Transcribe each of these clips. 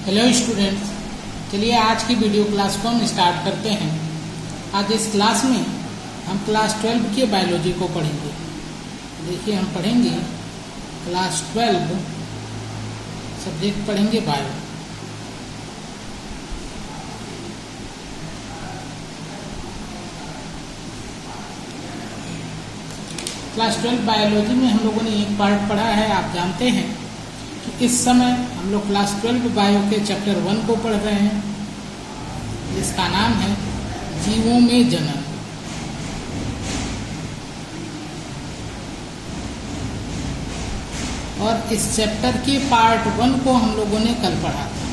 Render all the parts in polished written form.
Hello students, चलिए आज की वीडियो क्लास को हम स्टार्ट करते हैं। आज इस क्लास में हम क्लास 12 के बायोलॉजी को पढ़ेंगे। देखिए, हम पढ़ेंगे क्लास 12 सब्जेक्ट पढ़ेंगे बायो। क्लास 12 बायोलॉजी में हम लोगों ने एक पार्ट पढ़ा है। आप जानते हैं कि इस समय हम लोग क्लास 12 बायो के चैप्टर 1 को पढ़ रहे हैं, जिसका नाम है जीवों में जनन। और इस चैप्टर के पार्ट 1 को हम लोगों ने कल पढ़ा था।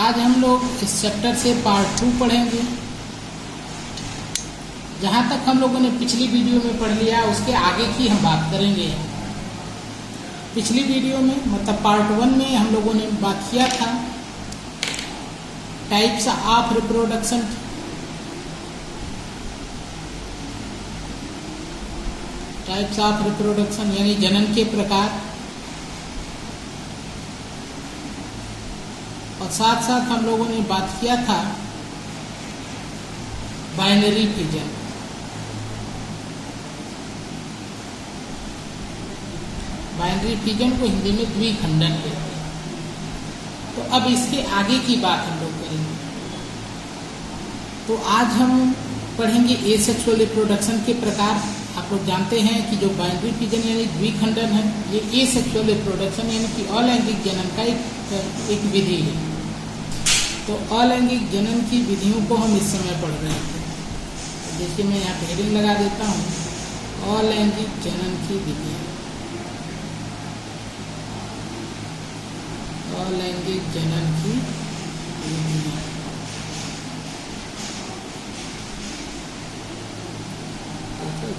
आज हम लोग इस चैप्टर से पार्ट 2 पढ़ेंगे। जहाँ तक हम लोगों ने पिछली वीडियो में पढ़ लिया, उसके आगे की हम बात करेंगे। पिछली वीडियो में मतलब पार्ट 1 में हम लोगों ने बात किया था types of reproduction. Types of reproduction यानी जनन के प्रकार, और साथ साथ हम लोगों ने बात किया था बाइनरी फिजन। बाइनरी फिजन को हिंदी में द्विखंडन कहते हैं। तो अब इसके आगे की बात हम लोग करेंगे। तो आज हम पढ़ेंगे एसेक्सुअल रिप्रोडक्शन के प्रकार। आप लोग जानते हैं कि जो बाइनरी फिजन यानी द्विखंडन है, ये एसेक्सुअल रिप्रोडक्शन यानी कि अलैंगिक जनन का एक विधि है। तो अलैंगिक जनन की विधियों को हम इस समय पढ़ रहे हैं। तो देखिए, मैं यहाँ पे हेडिंग लगा देता हूँ, अलैंगिक जनन की विधि। अलैंगिक जनन की विधि,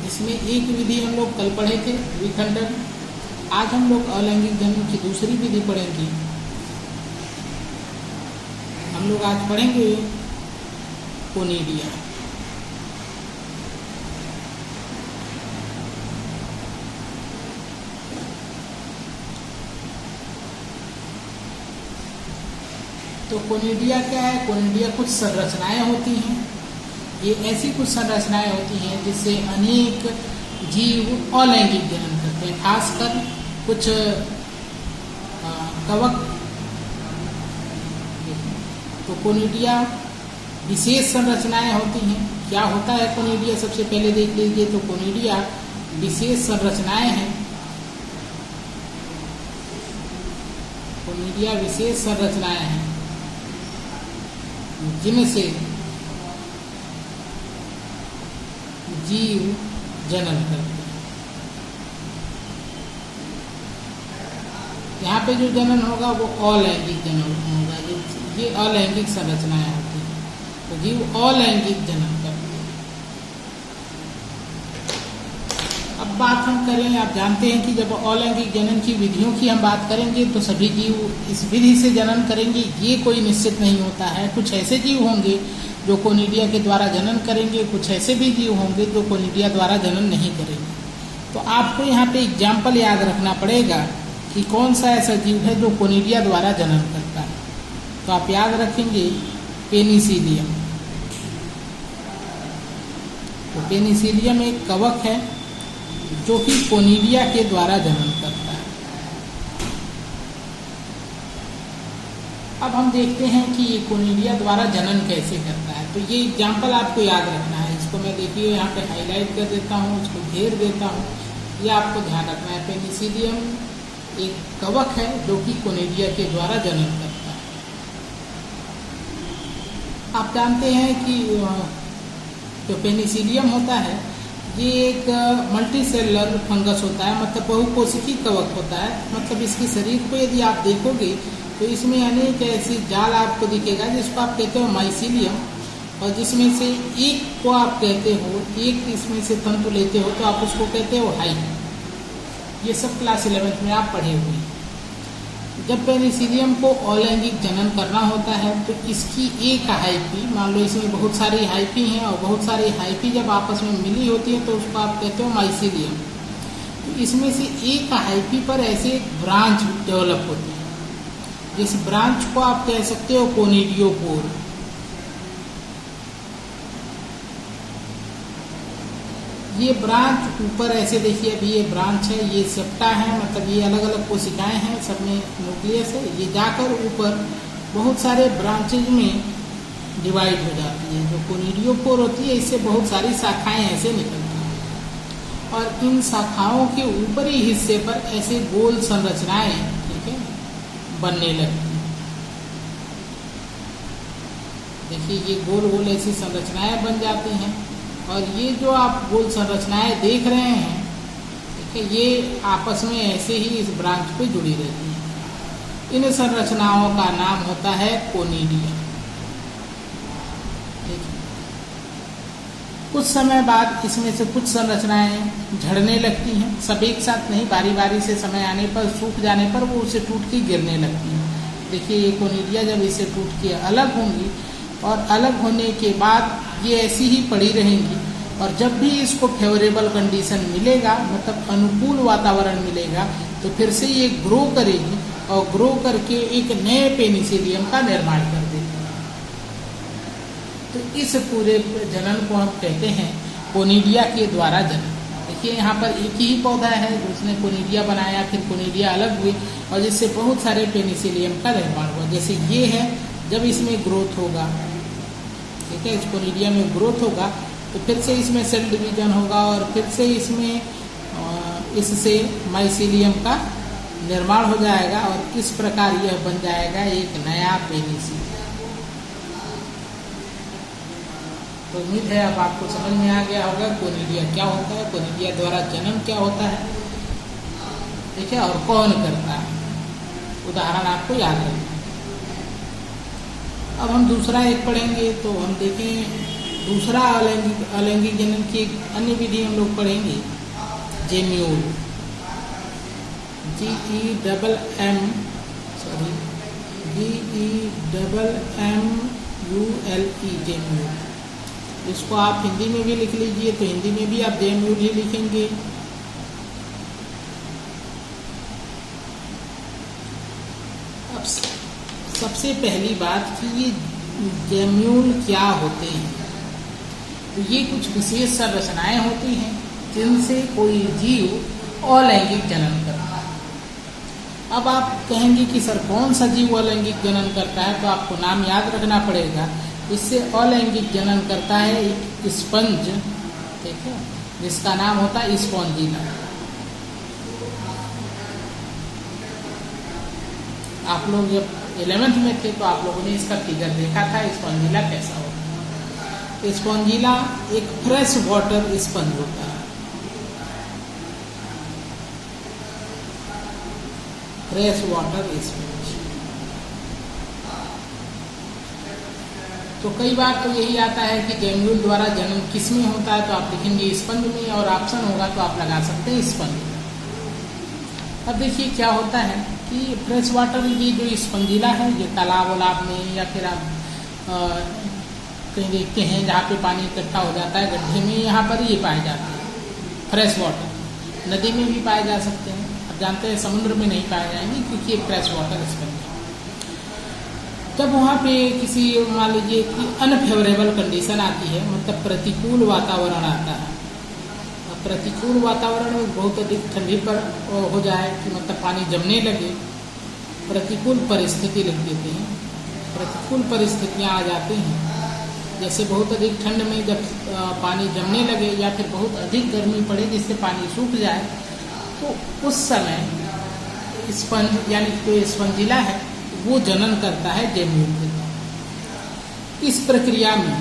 जिसमें एक विधि हम लोग कल पढ़े थे द्विखंडन। आज हम लोग अलैंगिक जनन की दूसरी विधि पढ़ेंगे। हम लोग आज पढ़ेंगे कोनिडिया। तो कोनिडिया क्या है? कोनिडिया कुछ संरचनाएं होती हैं। ये ऐसी कुछ संरचनाएं होती हैं जिससे अनेक जीव अलैंगिक जनन करते हैं। खासकर कुछ कवक। तो कोनिडिया विशेष संरचनाएं होती हैं। क्या होता है कोनिडिया? सबसे पहले देख लीजिए। तो कोनिडिया विशेष संरचनाएं हैं। कोनिडिया विशेष संरचनाएं हैं जिनसे जीव जनन करते हैं। यहाँ पे जो जनन होगा वो अलैंगिक जनन होगा। ये अलैंगिक संरचनाएं होती हैं, तो जीव अलैंगिक जनन करते हैं। अब बात हम करें, आप जानते हैं कि जब अलैंगिक जनन की विधियों की हम बात करेंगे तो सभी जीव इस विधि से जनन करेंगे, ये कोई निश्चित नहीं होता है। कुछ ऐसे जीव होंगे जो कोनिडिया के द्वारा जनन करेंगे, कुछ ऐसे भी जीव होंगे जो कोनिडिया द्वारा जनन नहीं करेंगे। तो आपको यहाँ पे एग्जाम्पल याद रखना पड़ेगा कि कौन सा ऐसा जीव है जो कोनिडिया द्वारा जनन करता है। तो आप याद रखेंगे पेनिसिलियम। तो पेनिसिलियम एक कवक है जो कि कोनिडिया के द्वारा जनन करता है। अब हम देखते हैं कि ये कोनिडिया द्वारा जनन कैसे करता है। तो ये एग्जाम्पल आपको याद रखना है। इसको मैं देखिए यहाँ पे हाईलाइट कर देता हूँ, इसको घेर देता हूँ। ये आपको ध्यान रखना है। पेनिसिलियम एक कवक है जो कि कोनिडिया के द्वारा जनन करता है। आप जानते हैं कि जो पेनिसिलियम होता है ये एक मल्टी सेलुलर फंगस होता है, मतलब बहुकोशिकीय कवक होता है। मतलब इसके शरीर को यदि आप देखोगे तो इसमें अनेक ऐसी जाल आपको दिखेगा जिसको आप कहते हो माइसीलियम, और जिसमें से एक को आप कहते हो, एक इसमें से तंतु लेते हो तो आप उसको कहते हो हाइफी। ये सब क्लास 11th में आप पढ़े हुए हैं। जब पेनिसिलियम को अलैंगिक जनन करना होता है तो इसकी एक हाइफी, मान लो इसमें बहुत सारी हाइफी हैं, और बहुत सारी हाइफी जब आपस में मिली होती है तो उसको आप कहते हो माइसीलियम। तो इसमें से एक हाइफी पर ऐसे ब्रांच डेवलप होती है। जिस ब्रांच को आप कह सकते हो कोनिडियोपोर। ये ब्रांच ऊपर ऐसे देखिए, अभी ये ब्रांच है, ये सेप्टा है, मतलब ये अलग अलग कोशिकाएं हैं, सब में न्यूक्लियस है। ये जाकर ऊपर बहुत सारे ब्रांचेज में डिवाइड हो जाती है। जो कोनिडियोपोर होती है, इससे बहुत सारी शाखाएं ऐसे निकलती हैं और इन शाखाओं के ऊपरी हिस्से पर ऐसे गोल संरचनाएं, ठीक है, बनने लगती हैं। देखिए ये गोल गोल ऐसी संरचनाएं बन जाती हैं और ये जो आप गोल संरचनाएं देख रहे हैं, ठीक है, ये आपस में ऐसे ही इस ब्रांच पे जुड़ी रहती हैं। इन संरचनाओं का नाम होता है कोनिडिया। कुछ समय बाद इसमें से कुछ संरचनाएं झड़ने लगती हैं, सब एक साथ नहीं, बारी बारी से समय आने पर, सूख जाने पर वो उसे टूट के गिरने लगती हैं। देखिए ये कोनिडिया जब इसे टूट के अलग होंगी और अलग होने के बाद ये ऐसी ही पड़ी रहेंगी और जब भी इसको फेवरेबल कंडीशन मिलेगा, मतलब अनुकूल वातावरण मिलेगा, तो फिर से ये ग्रो करेगी और ग्रो करके एक नए पेनिसिलियम का निर्माण कर देती है। तो इस पूरे जनन को हम कहते हैं कोनिडिया के द्वारा जनन। देखिए यहाँ पर एक ही पौधा है जिसने कोनिडिया बनाया, फिर कोनिडिया अलग हुए और जिससे बहुत सारे पेनिसिलियम का निर्माण हुआ। जैसे ये है, जब इसमें ग्रोथ होगा, ठीक है, इस कोनिडिया में ग्रोथ होगा तो फिर से इसमें सेल डिवीजन होगा और फिर से इसमें इससे माइसिलियम का निर्माण हो जाएगा और इस प्रकार यह बन जाएगा एक नया पेनिसिलियम। तो उम्मीद है अब आपको समझ में आ गया होगा कोनिडिया क्या होता है, कोनिडिया द्वारा जन्म क्या होता है, ठीक है, और कौन करता है। उदाहरण आपको याद रखना। अब हम दूसरा एक पढ़ेंगे, तो हम देखें दूसरा अलैंगिक जनन की अन्य विधि हम लोग पढ़ेंगे, जेम्यूल, GEMMULE, जेम्यूल। इसको आप हिंदी में भी लिख लीजिए, तो हिंदी में भी आप जेम्यूल ही लिखेंगे। अब सबसे पहली बात कि ये जेम्यूल क्या होते हैं, तो ये कुछ विशेष संरचनाएं होती हैं जिनसे कोई जीव अलैंगिक जनन करता है। अब आप कहेंगे कि सर कौन सा जीव अलैंगिक जनन करता है, तो आपको नाम याद रखना पड़ेगा। इससे अलैंगिक जनन करता है एक स्पंज, ठीक है, जिसका नाम होता है स्पॉन्जिला। आप लोग जब 11th में थे तो आप लोगों ने इसका फिगर देखा था, स्पॉन्जिला कैसा होता है। स्पॉन्जिला एक फ्रेश वाटर स्पंज होता है, फ्रेश वाटर स्पंज। तो कई बार तो यही आता है कि जेम्यूल द्वारा जन्म किस में होता है, तो आप लिखेंगे स्पंज में, और ऑप्शन होगा तो आप लगा सकते हैं स्पंज। अब देखिए क्या होता है कि फ्रेश वाटर, ये जो स्पंजिला है, ये तालाब वालाब में या फिर आप कहीं देखते हैं जहाँ पे पानी इकट्ठा हो जाता है गड्ढे में, यहाँ पर ये पाए जाते हैं फ्रेश वाटर। नदी में भी पाए जा सकते हैं, आप जानते हैं समुद्र में नहीं पाए जाएंगे क्योंकि ये फ्रेश वाटर स्पंज है। जब वहाँ पे किसी, मान लीजिए कि अनफेवरेबल कंडीशन आती है, मतलब प्रतिकूल वातावरण आता है, प्रतिकूल वातावरण में बहुत अधिक ठंडी पर हो जाए कि मतलब पानी जमने लगे, प्रतिकूल परिस्थिति लिख देते हैं, प्रतिकूल परिस्थितियाँ आ जाती हैं। जैसे बहुत अधिक ठंड में जब पानी जमने लगे या फिर बहुत अधिक गर्मी पड़े जिससे पानी सूख जाए, तो उस समय स्पंज यानी जो स्पंजिला है वो जनन करता है जेम्यूल के। इस प्रक्रिया में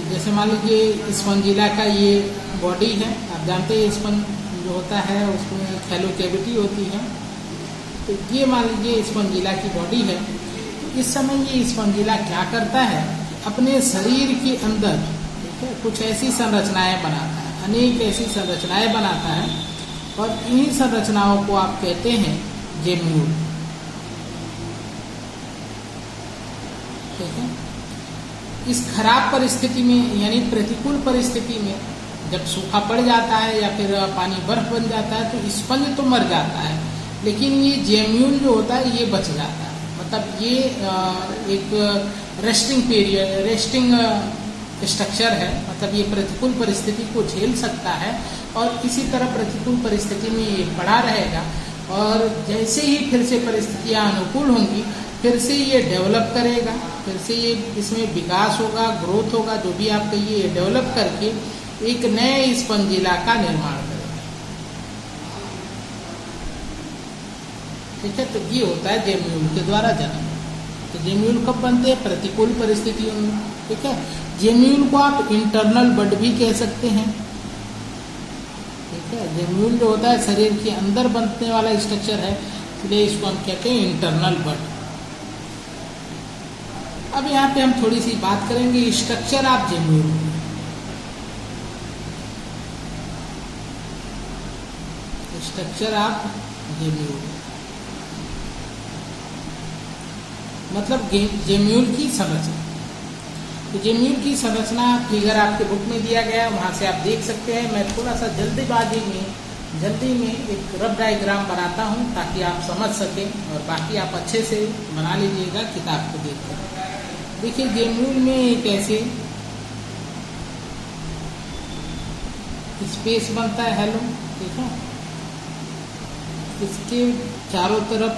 जैसे मान लीजिए स्पंजिला का ये बॉडी है, आप जानते हैं स्पंज जो होता है उसमें थैलो कैविटी होती है, तो ये मान लीजिए स्पंजिला की बॉडी है। तो इस समय ये स्पंजिला क्या करता है, अपने शरीर के अंदर, ठीक है, कुछ ऐसी संरचनाएं बनाता है, अनेक ऐसी संरचनाएं बनाता है और इन्हीं संरचनाओं को आप कहते हैं जेम्यूल, ठीक है। इस खराब परिस्थिति में यानी प्रतिकूल परिस्थिति में जब सूखा पड़ जाता है या फिर पानी बर्फ बन जाता है तो स्पंज तो मर जाता है, लेकिन ये जेम्यूल जो होता है ये बच जाता है। मतलब ये एक रेस्टिंग स्ट्रक्चर है, मतलब ये प्रतिकूल परिस्थिति को झेल सकता है और किसी तरह प्रतिकूल परिस्थिति में ये पड़ा रहेगा और जैसे ही फिर से परिस्थितियाँ अनुकूल होंगी फिर से ये डेवलप करेगा, फिर से ये इसमें विकास होगा, ग्रोथ होगा, जो भी आप कहिए, ये डेवलप करके एक नए स्पंजिला का निर्माण करेगा। ठीक है, तो ये होता है जेम्यूल के द्वारा जन्म। तो जेम्यूल कब बनते हैं? प्रतिकूल परिस्थितियों में। ठीक है, जेम्यूल को आप इंटरनल बड भी कह सकते हैं। ठीक है, जेम्यूल जो होता है शरीर के अंदर बनने वाला स्ट्रक्चर है, इसलिए इसको हम कहते हैं इंटरनल बड। अब यहाँ पे हम थोड़ी सी बात करेंगे structure of gemmule. Structure of gemmule मतलब जेम्यूल की संरचना। तो जेम्यूल की संरचना फिगर आपके बुक में दिया गया है, वहाँ से आप देख सकते हैं। मैं थोड़ा सा जल्दी में एक रफ डायग्राम बनाता हूँ ताकि आप समझ सकें और बाकी आप अच्छे से बना लीजिएगा किताब को देखकर। देखिए, जेम्यूल में एक ऐसे स्पेस बनता है, हेलो, ठीक है। इसके चारों तरफ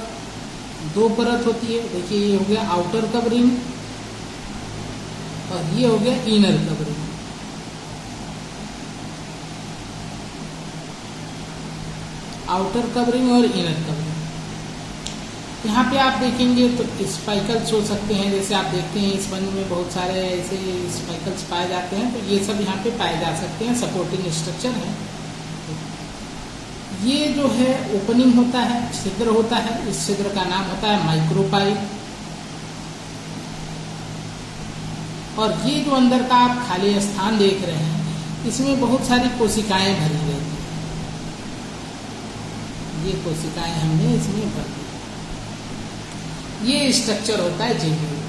दो परत होती है। देखिए, ये हो गया आउटर कवरिंग और ये हो गया इनर कवरिंग। आउटर कवरिंग और इनर कवरिंग। यहाँ पे आप देखेंगे तो स्पाइकल्स हो सकते हैं, जैसे आप देखते हैं स्पंज में बहुत सारे ऐसे स्पाइकल्स पाए जाते हैं, तो ये सब यहाँ पे पाए जा सकते हैं, सपोर्टिंग स्ट्रक्चर है। ये जो है ओपनिंग होता है, छिद्र होता है, इस छिद्र का नाम होता है माइक्रोपाइप। और ये जो अंदर का आप खाली स्थान देख रहे हैं, इसमें बहुत सारी कोशिकाएं भरी रहती हैं। ये कोशिकाएं हमने इसमें भर दी। ये स्ट्रक्चर होता है जेम्यूल।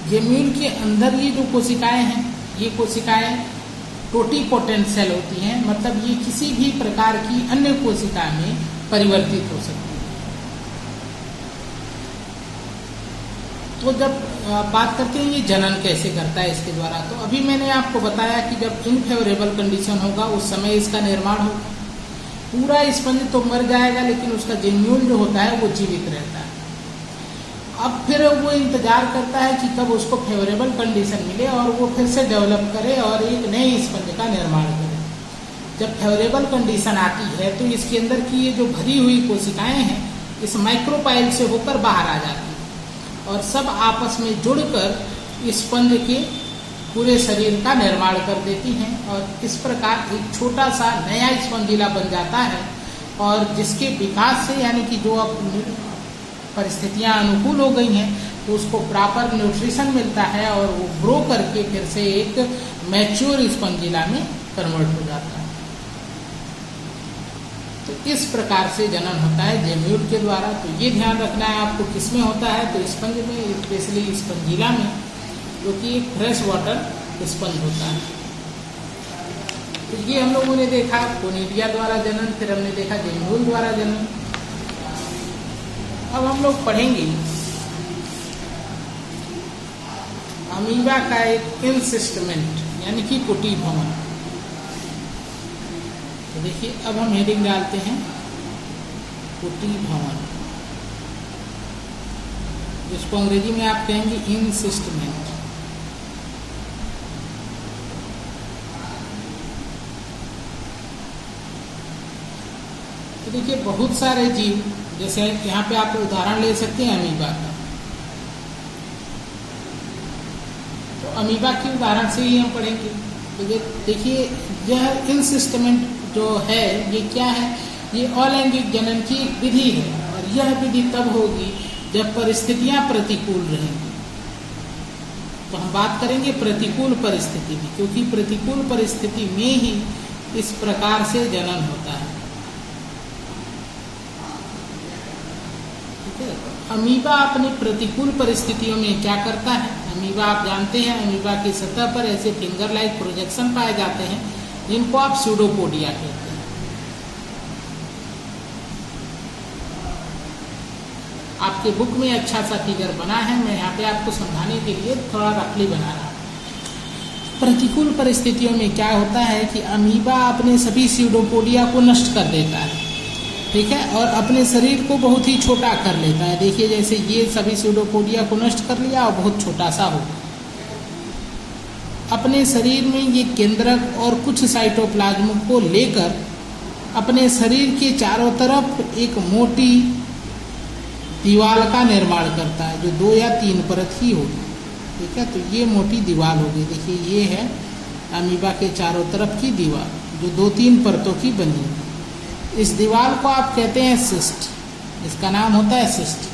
जेम्यूल के अंदर ये जो कोशिकाएं हैं, ये कोशिकाएं टोटीपोटेंट सेल होती हैं, मतलब ये किसी भी प्रकार की अन्य कोशिका में परिवर्तित हो सकती है। तो जब बात करते हैं ये जनन कैसे करता है इसके द्वारा, तो अभी मैंने आपको बताया कि जब इनफेवरेबल कंडीशन होगा उस समय इसका निर्माण होगा। पूरा स्पंज तो मर जाएगा लेकिन उसका जेम्यूल जो होता है वो जीवित रहता है। अब फिर वो इंतजार करता है कि कब उसको फेवरेबल कंडीशन मिले और वो फिर से डेवलप करे और एक नए स्पंज का निर्माण करे। जब फेवरेबल कंडीशन आती है तो इसके अंदर की ये जो भरी हुई कोशिकाएं हैं, इस माइक्रोपाइल से होकर बाहर आ जाती हैं और सब आपस में जुड़कर स्पंज के पूरे शरीर का निर्माण कर देती हैं और इस प्रकार एक छोटा सा नया स्पंजिला बन जाता है। और जिसके विकास से, यानी कि जो अब परिस्थितियां अनुकूल हो गई हैं, तो उसको प्रॉपर न्यूट्रिशन मिलता है और वो ग्रो करके फिर से एक मैच्योर स्पंजिला में कन्वर्ट हो जाता है। तो इस प्रकार से जनन होता है जेम्यूल के द्वारा। तो ये ध्यान रखना है आपको किसमें होता है, तो स्पंज में, स्पेशली स्पंजिला में, जो कि एक फ्रेश वाटर स्पंज होता है। तो ये हम लोगों ने देखा कोनिडिया द्वारा जनन, फिर हमने देखा जेम्यूल द्वारा जनन। अब हम लोग पढ़ेंगे अमीबा का एक इंसिस्टमेंट, यानी कि कुटी भवन। तो देखिए, अब हम हेडिंग डालते हैं कुटी भवन, जिसको अंग्रेजी में आप कहेंगे इंसिस्टमेंट। तो देखिए, बहुत सारे जीव, जैसे यहाँ पे आप उदाहरण ले सकते हैं अमीबा का। तो अमीबा के उदाहरण से ही हम पढ़ेंगे। तो देखिए, यह इंसिस्टमेंट जो है ये क्या है, ये अलैंगिक जनन की एक विधि है और यह विधि तब होगी जब परिस्थितियां प्रतिकूल रहेंगी। तो हम बात करेंगे प्रतिकूल परिस्थिति की, क्योंकि प्रतिकूल परिस्थिति में ही इस प्रकार से जनन होता है। अमीबा अपनी प्रतिकूल परिस्थितियों में क्या करता है, अमीबा आप जानते हैं, अमीबा की सतह पर ऐसे फिंगर लाइक प्रोजेक्शन पाए जाते हैं जिनको आप स्यूडोपोडिया कहते हैं। आपके बुक में अच्छा सा फिगर बना है, मैं यहाँ पे आपको समझाने के लिए थोड़ा रफली बना रहा हूँ। प्रतिकूल परिस्थितियों में क्या होता है कि अमीबा अपने सभी स्यूडोपोडिया को नष्ट कर देता है, ठीक है, और अपने शरीर को बहुत ही छोटा कर लेता है। देखिए जैसे ये सभी स्यूडोपोडिया को नष्ट कर लिया और बहुत छोटा सा हो। अपने शरीर में ये केंद्रक और कुछ साइटोप्लाज्म को लेकर अपने शरीर के चारों तरफ एक मोटी दीवार का निर्माण करता है जो 2 या 3 परत की होगी, ठीक है। तो ये मोटी दीवार होगी, देखिए ये है अमीबा के चारों तरफ की दीवार जो 2-3 परतों की बनी है। इस दीवार को आप कहते हैं सिस्ट, इसका नाम होता है सिस्ट।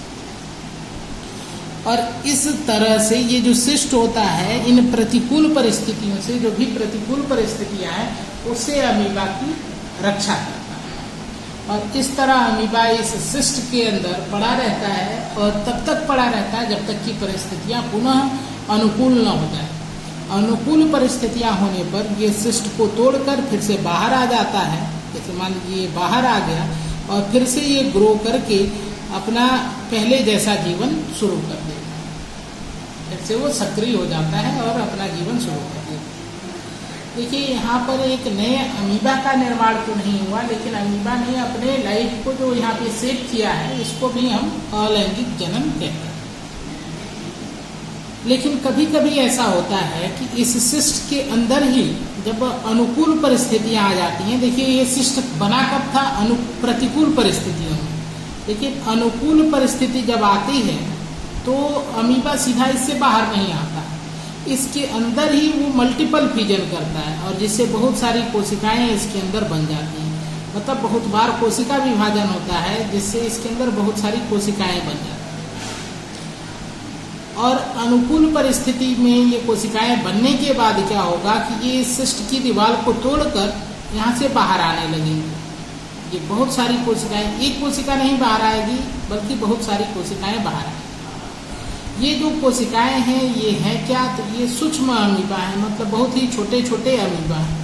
और इस तरह से ये जो सिस्ट होता है इन प्रतिकूल परिस्थितियों से, जो भी प्रतिकूल परिस्थितियां हैं उससे अमीबा की रक्षा करता है। और इस तरह अमीबा इस सिस्ट के अंदर पड़ा रहता है और तब तक पड़ा रहता है जब तक कि परिस्थितियां पुनः अनुकूल न हो जाए। अनुकूल परिस्थितियां होने पर ये सिस्ट को तोड़कर फिर से बाहर आ जाता है। जैसे मान लीजिए ये बाहर आ गया और फिर से ये ग्रो करके अपना पहले जैसा जीवन शुरू कर देता है, फिर से वो सक्रिय हो जाता है और अपना जीवन शुरू कर देता है। देखिए यहाँ पर एक नए अमीबा का निर्माण तो नहीं हुआ, लेकिन अमीबा ने अपने लाइफ को जो यहाँ पे सेव किया है इसको भी हम अलैंगिक जनन कहते हैं। लेकिन कभी कभी ऐसा होता है कि इस सिस्ट के अंदर ही जब अनुकूल परिस्थितियां आ जाती हैं, देखिए ये सिस्ट बना कब था, प्रतिकूल परिस्थितियों में, लेकिन अनुकूल परिस्थिति जब आती है तो अमीबा सीधा इससे बाहर नहीं आता, इसके अंदर ही वो मल्टीपल फिजन करता है और जिससे बहुत सारी कोशिकाएं इसके अंदर बन जाती हैं। मतलब बहुत बार कोशिका विभाजन होता है जिससे इसके अंदर बहुत सारी कोशिकाएं बन जाती हैं। और अनुकूल परिस्थिति में ये कोशिकाएं बनने के बाद क्या होगा कि ये सिस्ट की दीवार को तोड़कर यहाँ से बाहर आने लगेंगी। ये बहुत सारी कोशिकाएं, एक कोशिका नहीं बाहर आएगी बल्कि बहुत सारी कोशिकाएं बाहर आएंगी। ये जो कोशिकाएं हैं ये हैं क्या, तो ये सूक्ष्म अमीबा है, मतलब बहुत ही छोटे छोटे अमीबा हैं।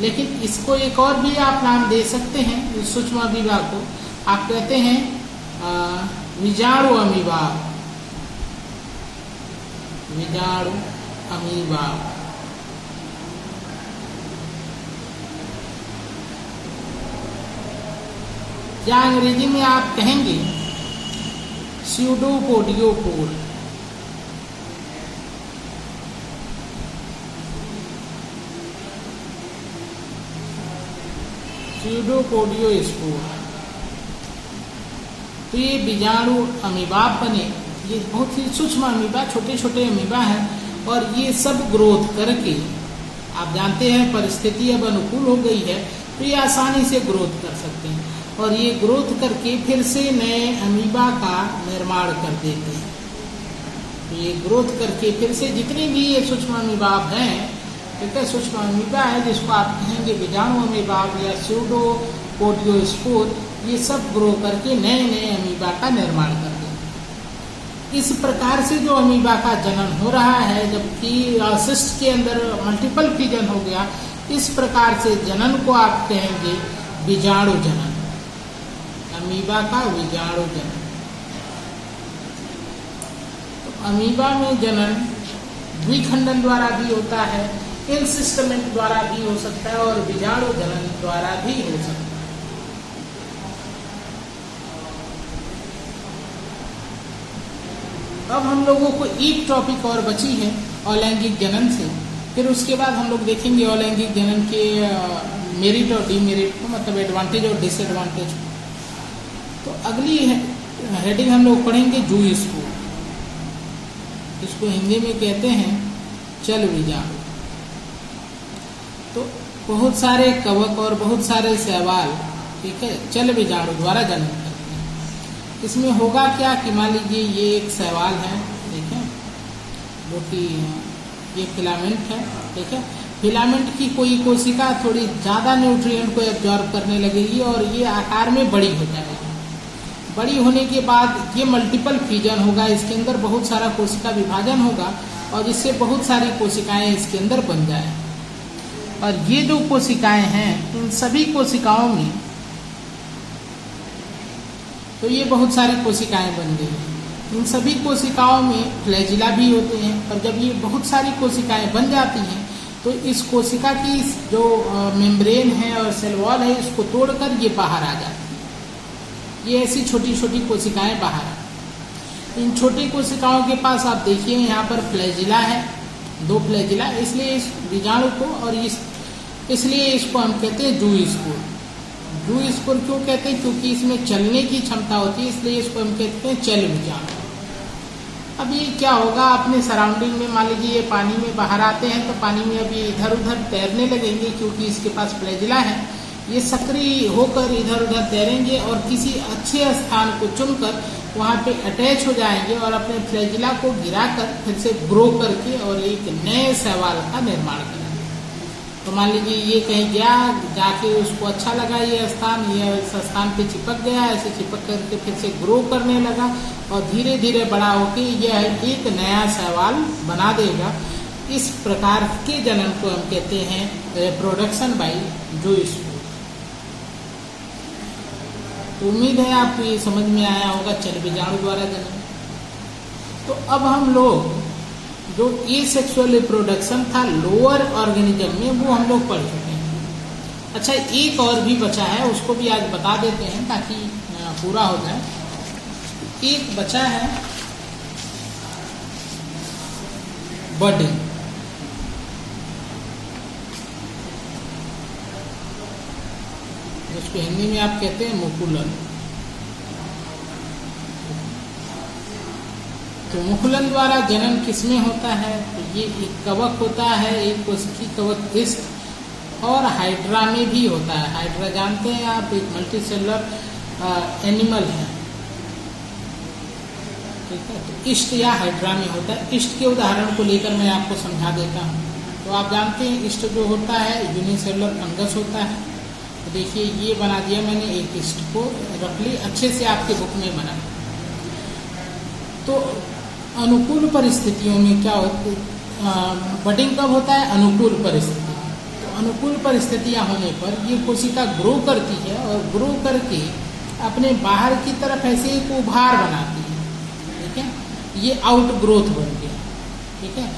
लेकिन इसको एक और भी आप नाम दे सकते हैं, इस सूक्ष्म अमीबा को आप कहते हैं विजाणु अमीबा। विजाणु अमीबा या अंग्रेजी में आप कहेंगे स्यूडोपोडियोपोर। स्यूडोपोडियोस्पोर। तो ये बीजाणु अमीबा बने, ये बहुत ही सूक्ष्म अमीबा, छोटे छोटे अमीबा हैं और ये सब ग्रोथ करके, आप जानते हैं परिस्थिति अब अनुकूल हो गई है तो ये आसानी से ग्रोथ कर सकते हैं और ये ग्रोथ करके फिर से नए अमीबा का निर्माण कर देते हैं। तो ये ग्रोथ करके फिर से जितने भी ये सूक्ष्म अमीबा हैं, ठीक है, सूक्ष्म अमीबा है जिसको आप कहेंगे बीजाणु अमीबा या स्यूडोपोडियोस्पोर, ये सब ग्रो करके नए नए अमीबा का निर्माण कर देते हैं। इस प्रकार से जो अमीबा का जनन हो रहा है, जबकि सिस्ट के अंदर मल्टीपल फिजन हो गया, इस प्रकार से जनन को आप कहेंगे बीजाणु जनन, अमीबा का बीजाणु जनन। तो अमीबा में जनन द्विखंडन द्वारा भी होता है, इनसिस्टमेंट द्वारा भी हो सकता है और बीजाणु जनन द्वारा भी हो सकता है। अब हम लोगों को एक टॉपिक और बची है अलैंगिक जनन से, फिर उसके बाद हम लोग देखेंगे अलैंगिक जनन के मेरिट और डीमेरिट को, मतलब एडवांटेज और डिसएडवांटेज को। तो अगली हेडिंग हम लोग पढ़ेंगे जूईस्पोर, इसको हिंदी में कहते हैं चल बीजाणु। तो बहुत सारे कवक और बहुत सारे शैवाल, ठीक है, चल बीजाणु द्वारा जनन करते हैं। इसमें होगा क्या कि मान लीजिए ये एक शैवाल है, ठीक है, जो कि ये फिलामेंट है, ठीक है, फिलामेंट की कोई कोशिका थोड़ी ज़्यादा न्यूट्रिएंट को एब्जॉर्ब करने लगेगी और ये आकार में बड़ी हो जाएगी। बड़ी होने के बाद ये मल्टीपल फिजन होगा, इसके अंदर बहुत सारा कोशिका विभाजन होगा और जिससे बहुत सारी कोशिकाएं इसके अंदर बन जाए। और ये जो कोशिकाएं हैं इन सभी कोशिकाओं में तो ये बहुत सारी कोशिकाएं बन गई हैं। इन सभी कोशिकाओं में फ्लैजिला भी होते हैं, और जब ये बहुत सारी कोशिकाएं बन जाती हैं तो इस कोशिका की जो मेम्ब्रेन है और सेल वॉल है, इसको तोड़कर ये बाहर आ जाती है। ये ऐसी छोटी छोटी कोशिकाएं बाहर आ, इन छोटी कोशिकाओं के पास आप देखिए यहाँ पर फ्लैजिला है, 2 फ्लैजिला, इसलिए इस बीजाणु को और इसलिए इसको हम कहते हैं जू स्पोर। जू स्पोर क्यों कहते हैं? क्योंकि इसमें चलने की क्षमता होती है, इसलिए इसको हम कहते हैं चल बीजाणु। अब ये क्या होगा, अपने सराउंडिंग में मान लीजिए ये पानी में बाहर आते हैं, तो पानी में अभी इधर उधर तैरने लगेंगे, क्योंकि इसके पास फ्लैजिला है। ये सक्रिय होकर इधर उधर तैरेंगे और किसी अच्छे स्थान को चुनकर वहाँ पे अटैच हो जाएंगे और अपने फ्लैजिला को गिराकर फिर से ग्रो करके और एक नए शैवाल का निर्माण करेंगे। तो मान लीजिए ये कहीं गया, जाके उसको अच्छा लगा ये स्थान, ये इस स्थान पे चिपक गया, ऐसे चिपक करके फिर से ग्रो करने लगा और धीरे धीरे बड़ा होके यह एक नया शैवाल बना देगा। इस प्रकार के जनन को हम कहते हैं रिप्रोडक्शन बाय जू स्पोर। तो उम्मीद है आपको ये समझ में आया होगा चल बीजाणु द्वारा जनन। तो अब हम लोग जो एसेक्सुअल रिप्रोडक्शन था लोअर ऑर्गेनिज्म में, वो हम लोग पढ़ चुके हैं। अच्छा, एक और भी बचा है, उसको भी आज बता देते हैं ताकि पूरा हो जाए। एक बचा है बडिंग। जिसको हिंदी में आप कहते हैं मुकुलन। तो मुकुलन द्वारा जनन किसमें होता है? तो ये एक कवक होता है, एक कोशिकी कवक इस्ट, और हाइड्रा में भी होता है। हाइड्रा जानते हैं आप, एक मल्टीसेलुलर एनिमल है, ठीक है। तो इस्ट या हाइड्रा में होता है। इस्ट के उदाहरण को लेकर मैं आपको समझा देता हूँ। तो आप जानते हैं इस्ट जो होता है यूनिसेलुलर फंगस होता है। तो देखिए ये बना दिया मैंने एक इस्ट को, रफली अच्छे से आपके बुक में बना। तो अनुकूल परिस्थितियों में क्या होती है, बडिंग कब होता है? अनुकूल परिस्थिति। तो अनुकूल परिस्थितियां होने पर ये कोशिका ग्रो करती है और ग्रो करके अपने बाहर की तरफ ऐसे एक उभार बनाती है, ठीक है। ये आउट ग्रोथ बन गया, ठीक है।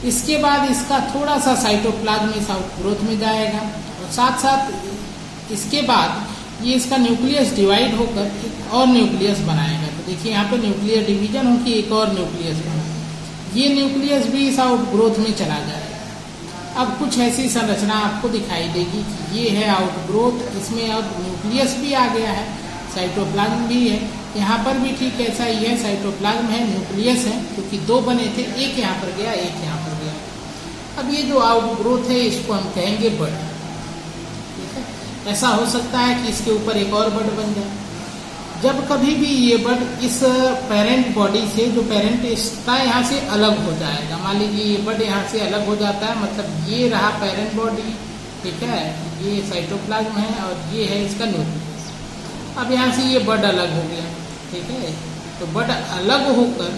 इसके बाद इसका थोड़ा सा साइटोप्लाज्म इस आउट ग्रोथ में जाएगा, और साथ साथ इसके बाद ये इसका न्यूक्लियस डिवाइड होकर एक और न्यूक्लियस बनाएगा। तो देखिए यहाँ पे न्यूक्लियर डिवीजन होकर एक और न्यूक्लियस बना, ये न्यूक्लियस भी इस आउट ग्रोथ में चला जाएगा। अब कुछ ऐसी संरचना आपको दिखाई देगी कि ये है आउट ग्रोथ, इसमें अब न्यूक्लियस भी आ गया है, साइटोप्लाज्म भी है। यहाँ पर भी ठीक ऐसा ही है, साइटोप्लाज्म है, न्यूक्लियस है, क्योंकि 2 बने थे, एक यहाँ पर गया, एक यहाँ पर गया। अब ये जो आउट ग्रोथ है इसको हम कहेंगे बड, ठीक है। ऐसा हो सकता है कि इसके ऊपर एक और बड बन जाए। जब कभी भी ये बड इस पेरेंट बॉडी से, जो पेरेंट इसका यहाँ से अलग हो जाएगा, मान लीजिए ये बड यहाँ से अलग हो जाता है, मतलब ये रहा पेरेंट बॉडी, ठीक है, ये साइटोप्लाज्म है और ये है इसका न्यूक्लियस। अब यहाँ से ये बड अलग हो गया, ठीक है। तो बड अलग होकर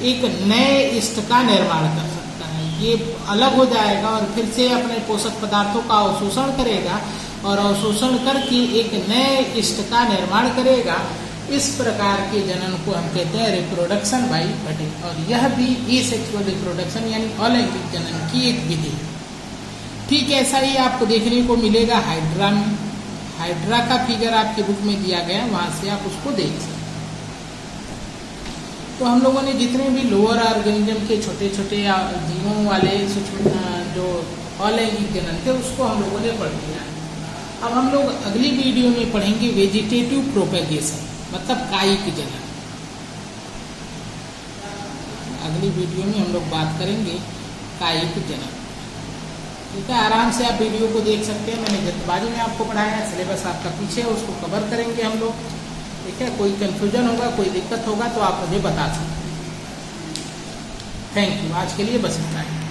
एक नए ईस्ट का निर्माण कर सकता है। ये अलग हो जाएगा और फिर से अपने पोषक पदार्थों का अवशोषण करेगा और अवशोषण करके एक नए ईस्ट का निर्माण करेगा। इस प्रकार के जनन को हम कहते हैं रिप्रोडक्शन बाय बडिंग, और यह भी एसेक्सुअल रिप्रोडक्शन यानी अलैंगिक जनन की एक विधि है। ठीक ऐसा ही आपको देखने को मिलेगा हाइड्रा में। हाइड्रा का फिगर आपकी बुक में दिया गया, वहां से आप उसको देख सकते हैं। तो हम लोगों ने जितने भी लोअर ऑर्गेनिज्म के छोटे छोटे जीवों वाले जो अलैंगिक जनन थे उसको हम लोगों ने पढ़ लिया। अब हम लोग अगली वीडियो में पढ़ेंगे वेजिटेटिव प्रोपेगेशन, मतलब कायिक जनन। अगली वीडियो में हम लोग बात करेंगे कायिक जनन, ठीक है। आराम से आप वीडियो को देख सकते हैं, मैंने जल्दबाजी में आपको पढ़ाया है, सिलेबस आपका पीछे है, उसको कवर करेंगे हम लोग, ठीक है। कोई कंफ्यूजन होगा, कोई दिक्कत होगा तो आप मुझे बता सकते हैं। थैंक यू, आज के लिए बस इतना ही।